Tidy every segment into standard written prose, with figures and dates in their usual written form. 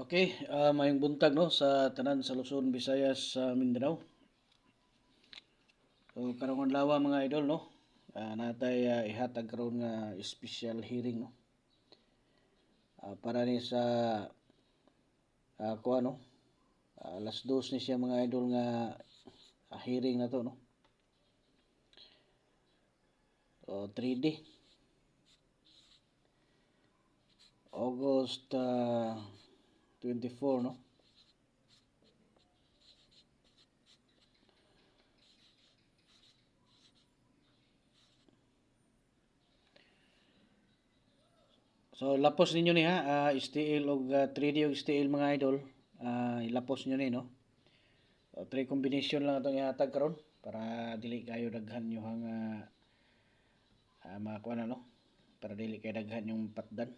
Okay, mayong buntag no sa tanan sa Luzon, Visayas, sa Mindanao. So karong adlaw mga idol no, natay ihatag karon nga special hearing no. Para ni sa kuha no, alas 2 ni siya mga idol nga hearing na to no. So 3D August 24 no. So lapos ninyo ni ha, STL og 3D og STL mga idol. Ilapos nyo ni no. So, three combination lang itong ihatag karon para dili kayo daghan yung mga kuha na no. Para dili kayo daghan yung patdan.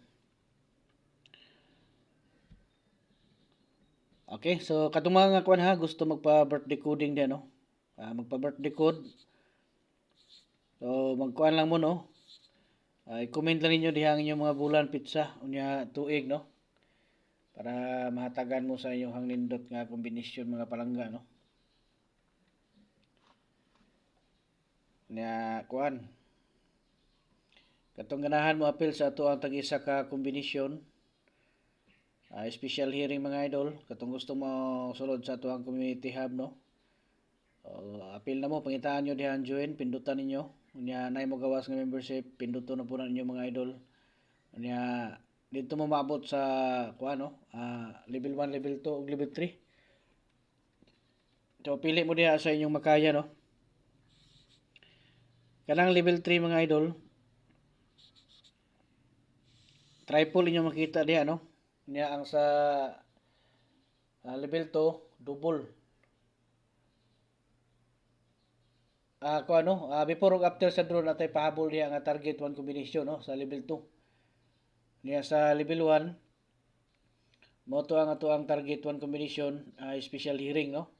Okay, so katong mga kuan ha, gusto magpa-birthday coding din no. Magpa-birthday code. So magkuan lang mo no. I-comment lang ninyo diha ang inyong mga bulan pizza unya tuig no. Para mahatagan mo sa inyong nindot nga kombinasyon mga palangga no. Nya kuan. Katong ganahan mo apil sa ato ang tag-isa ka kombinasyon. Special hearing mga idol, katong gusto mo sulod sa ato ang community hub no. Apil na mo, pangitaan nyo dihan join, pindutan ninyo. Unya nay mo gawas nga membership, pinduton na po na ninyo mga idol. Unya dito mo maabot sa kuha no, level 1, level 2 ug level 3. So pili mo diha sa inyong makaya no. Kanang level 3 mga idol, triple inyo makita diha no. Unya ang sa level 2 double. Kung ano, before ug after sa drone natay pahabol diha nga target 1 combination no sa level 2. Niya sa level 1 mo to ang ato ang target 1 combination special hearing no.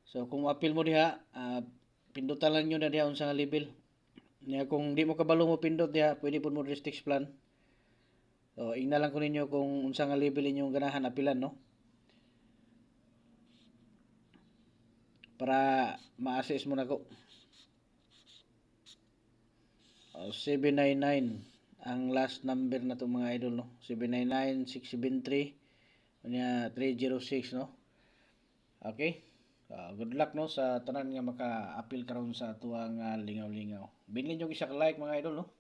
So kung appeal mo diha, pindutan lang nyo na diha unsa nga level. Niya kung di mo kabalo mo pindot diha, pwede pud mo restricts plan. So ingna lang ko ninyo kung unsa nga level inyong ganahan apilan no. Para ma-assess mo nako. 799 ang last number na to mga idol no. 799 673 unya 306 no. Okay? Good luck no sa tanan nga maka-appeal karon sa tuang lingaw-lingaw. Binli nyo isa ka like mga idol no.